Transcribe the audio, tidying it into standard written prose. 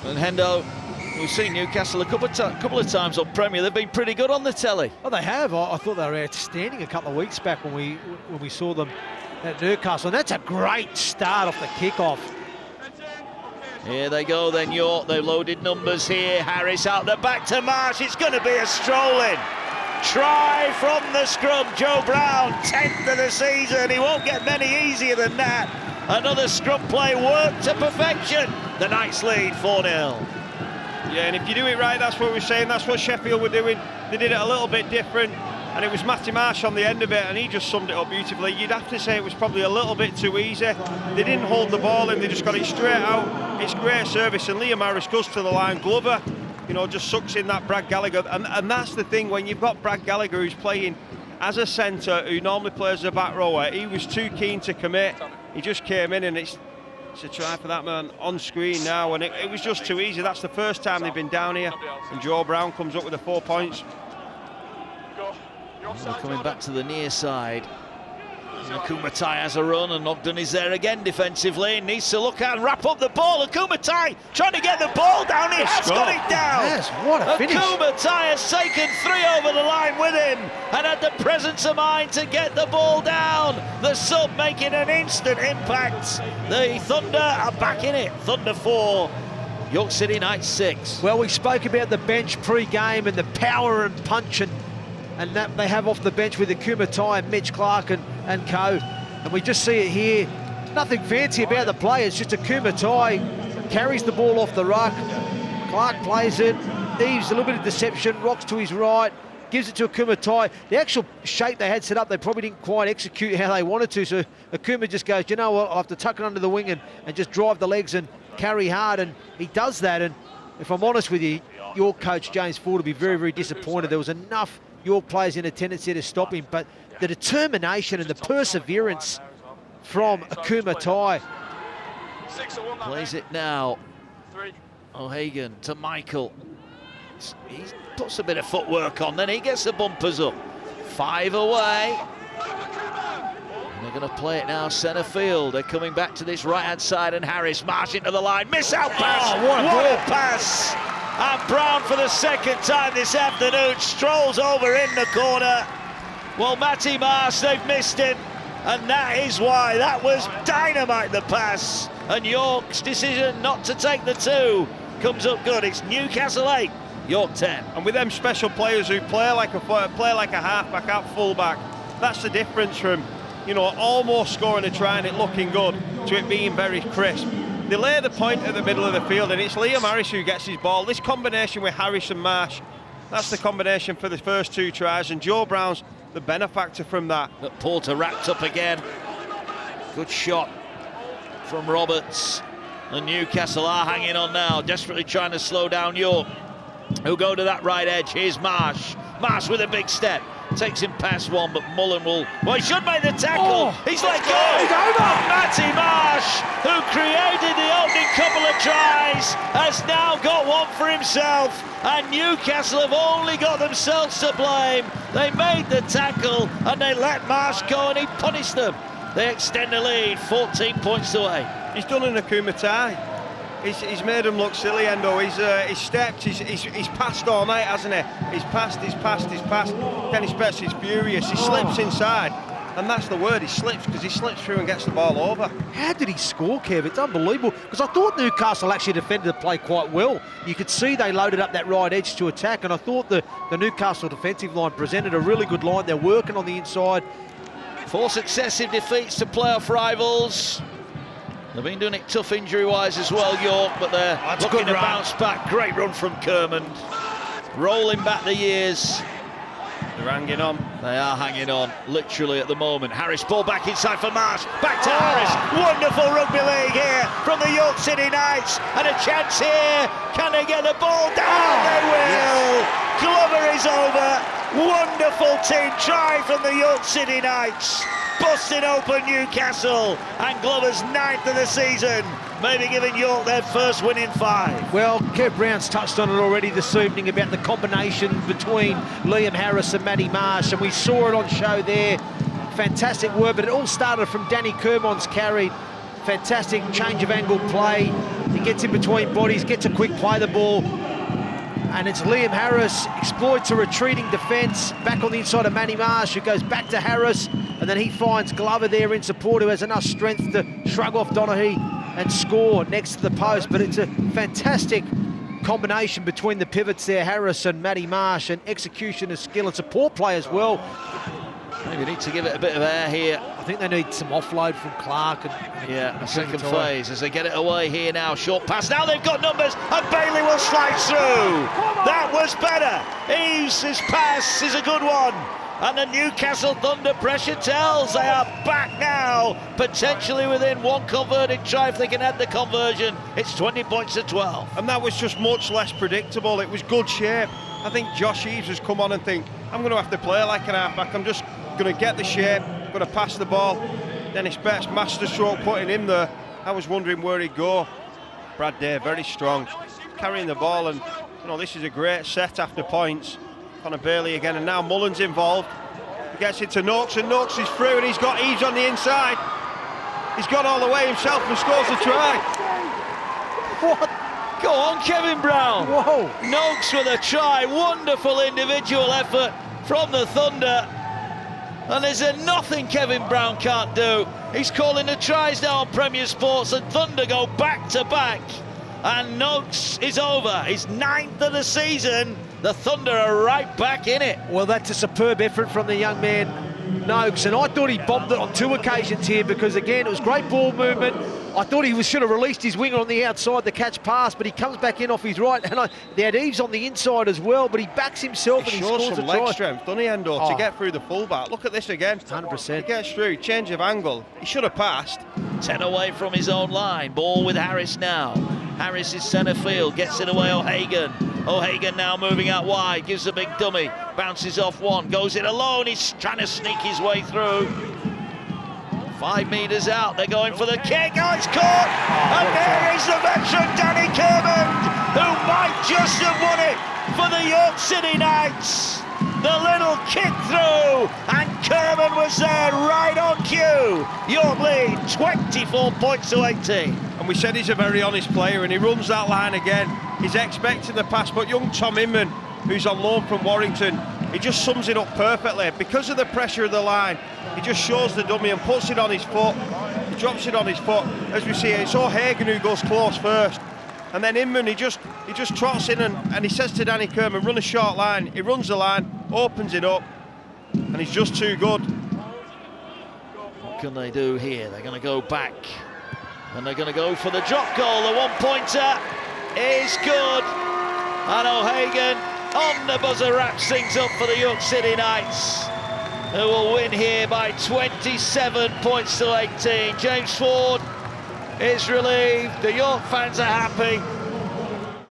And Hendo, we've seen Newcastle a couple of times on Premier. They've been pretty good on the telly. Oh, they have. I thought they were outstanding a couple of weeks back when we saw them at Newcastle. And that's a great start off the kickoff. Here they go then, York. They've loaded numbers here. Harris out the back to Marsh. It's going to be a strolling. Try from the scrum. Joe Brown, 10th of the season. He won't get many easier than that. Another scrum play worked to perfection. The Knights lead 4-0. Yeah, and if you do it right, that's what we're saying. That's what Sheffield were doing. They did it a little bit different. And it was Matty Marsh on the end of it, and he just summed it up beautifully. You'd have to say it was probably a little bit too easy. They didn't hold the ball in, they just got it straight out. It's great service, and Liam Harris goes to the line. Glover, you know, just sucks in that Brad Gallagher. And that's the thing, when you've got Brad Gallagher who's playing as a centre, who normally plays as a back rower, he was too keen to commit. He just came in, and it's a try for that man on screen now, and it was just too easy. That's the first time they've been down here, and Joe Brown comes up with the 4 points. They're coming back to the near side. Akumatai has a run, and Ogden is there again defensively. Needs to look out and wrap up the ball. Akumatai trying to get the ball down. He has got it down. Yes, what a finish. Akumatai has taken 3 over the line with him and had the presence of mind to get the ball down. The sub making an instant impact. The Thunder are back in it. Thunder 4, York City Knights 6. Well, we spoke about the bench pre-game and the power and punch and that they have off the bench with Akumatai and Mitch Clark and co. And we just see it here. Nothing fancy about the play. It's just Akumatai carries the ball off the ruck. Clark plays it. Eves a little bit of deception. Rocks to his right. Gives it to Akumatai. The actual shape they had set up, they probably didn't quite execute how they wanted to. So Akuma just goes, you know what, I'll have to tuck it under the wing and just drive the legs and carry hard. And he does that. And if I'm honest with you, your coach, James Ford, will be very, very disappointed. There was enough York players in attendance here to stop him, but the determination and the perseverance from Akumatai. Plays it now. O'Hagan to Michael. He puts a bit of footwork on, then he gets the bumpers up. 5 away. And they're going to play it now centre field. They're coming back to this right-hand side, and Harris marching to the line. Miss out pass. Oh, what a pass. And Brown, for the second time this afternoon, strolls over in the corner. Well, Matty Marsh, they've missed him, and that is why. That was dynamite, the pass. And York's decision not to take the 2 comes up good. It's Newcastle 8, York 10. And with them special players who play like a halfback, out fullback, that's the difference from, you know, almost scoring a try and it looking good to it being very crisp. They lay the point at the middle of the field, and it's Liam Harris who gets his ball. This combination with Harris and Marsh, that's the combination for the first 2 tries, and Joe Brown's the benefactor from that. But Porter wrapped up again. Good shot from Roberts. And Newcastle are hanging on now, desperately trying to slow down York, who go to that right edge. Here's Marsh. Marsh with a big step. Takes him past one, but Mullen will... Well, he should make the tackle. He's let go. He's over. Matty Marsh, who created the opening couple of tries, has now got one for himself. And Newcastle have only got themselves to blame. They made the tackle, and they let Marsh go, and he punished them. They extend the lead, 14 points away. He's done an Akumatai. He's made him look silly, Endo. He's stepped, he's passed all night, hasn't he? He's passed. Kenny Spetz is furious. He slips inside, and that's the word, he slips, because he slips through and gets the ball over. How did he score, Kev? It's unbelievable, because I thought Newcastle actually defended the play quite well. You could see they loaded up that right edge to attack, and I thought the Newcastle defensive line presented a really good line. They're working on the inside. 4 successive defeats to playoff rivals. They've been doing it tough injury-wise as well, York, but they're looking to bounce back. Great run from Kermond. Rolling back the years. They're hanging on. They are hanging on, literally at the moment. Harris, ball back inside for Marsh. Back to Harris. Wonderful rugby league here from the York City Knights. And a chance here. Can they get the ball down? They will. Yes. Glover is over. Wonderful team try from the York City Knights. Busting open Newcastle, and Glover's 9th of the season, maybe giving York their first win in 5. Well, Kev Brown's touched on it already this evening about the combination between Liam Harris and Matty Marsh, and we saw it on show there. Fantastic work, but it all started from Danny Kermond's carry. Fantastic change of angle play. He gets in between bodies, gets a quick play the ball, and it's Liam Harris exploits a retreating defence, back on the inside of Manny Marsh, who goes back to Harris, and then he finds Glover there in support, who has enough strength to shrug off Donaghy and score next to the post. But it's a fantastic combination between the pivots there, Harris and Matty Marsh, and execution of skill. It's a poor play as well. Maybe need to give it a bit of air here. I think they need some offload from Clark. Yeah, a second phase as they get it away here now. Short pass. Now they've got numbers, and Bailey will slide through. That was better. Eves' pass is a good one. And the Newcastle Thunder pressure tells they are back now, potentially within one converted try if they can add the conversion. It's 20 points to 12. And that was just much less predictable. It was good shape. I think Josh Eves has come on and think, I'm going to have to play like an halfback. I'm just going to get the shape, going to pass the ball. Dennis Betts, masterstroke putting him there. I was wondering where he'd go. Brad Day, very strong, carrying the ball, and this is a great set after points. Connor Bailey again, and now Mullins involved. He gets into Noakes, and Noakes is through, and he's got Eves on the inside. He's gone all the way himself and scores the try. What? Go on, Kevin Brown. Whoa. Noakes with a try. Wonderful individual effort from the Thunder. And there's nothing Kevin Brown can't do. He's calling the tries now on Premier Sports, and Thunder go back to back. And Noakes is over. His 9th of the season. The Thunder are right back in it. Well, that's a superb effort from the young man, Noakes, and I thought he bombed it on 2 occasions here because, again, it was great ball movement. I thought he should have released his winger on the outside to catch pass, but he comes back in off his right, and they had Eves on the inside as well, but he backs himself and he scores some a leg try. strength, doesn't he, Endo, to get through the fullback. Look at this again. 100%. He gets through, change of angle. He should have passed. 10 away from his own line. Ball with Harris now. Harris is centre field, gets it away O'Hagan. O'Hagan now moving out wide, gives a big dummy, bounces off one, goes it alone, he's trying to sneak his way through. 5 metres out, they're going for the kick, oh, it's caught! And there is the veteran Danny Kermond, who might just have won it for the York City Knights. The little kick through, and Kermond was there right on cue. York lead 24 points to 18. And we said he's a very honest player, and he runs that line again. He's expecting the pass, but young Tom Inman, who's on loan from Warrington, he just sums it up perfectly. Because of the pressure of the line, he just shows the dummy and puts it on his foot. He drops it on his foot. As we see, it's O'Hagan who goes close first. And then Inman, he just trots in and he says to Danny Kermond, run a short line. He runs the line, opens it up, and he's just too good. What can they do here? They're going to go back, and they're going to go for the drop goal. The one-pointer is good. And O'Hagan on the buzzer wraps things up for the York City Knights, who will win here by 27 points to 18. James Ford is relieved. The York fans are happy.